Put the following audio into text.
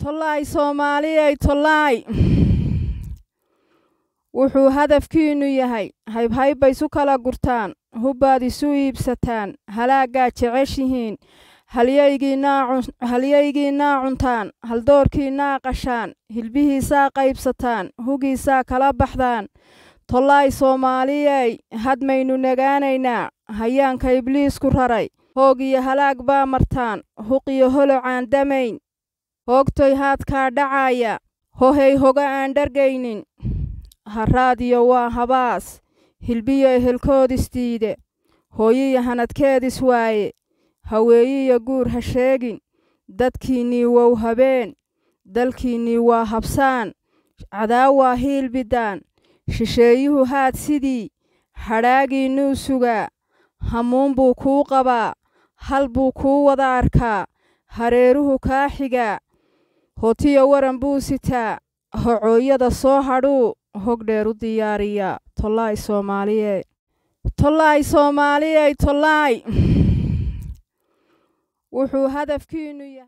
Tollay Soomaaliyey tollay wuxuu hadafkiinu yahay hayb bay isu kala gurtaan hubbaad isu iibsataan halaagaa jeceshihiin halyaygiinaa cuntaan haldoorkiinaa qashaan hilbihiisaa qaybsataan hugiisaa kala baxdaan tollay Soomaaliyey hadmaynu nagaanaynaa hayaanka ibliisku raray hoog iyo halaag baa martaan huq iyo holocaan damayn hoogtoy haadkaa dhacaya hohay hoga aan dhargaynin haraadiyo waa habaas hilbiyo ehelkoodistiide hooyiyo hanadkeedis waaye haweeyiyo guur ha sheegin dadkiinnii wow habeen dalkiinnii waa habsaan cadaawaa hiilbidaan shisheeyuhu haad sidii hadhaagiinnuu sugaa hamuun buu kuu qabaa hal buu kuu wada arkaa hareeruhu kaa xigaa hotiyo waran buu sitaa hocooyada soo hadhuu hog dheer u diyaariyaa tollay Soomaaliyey tollay wuxuu hadafkiinu yahay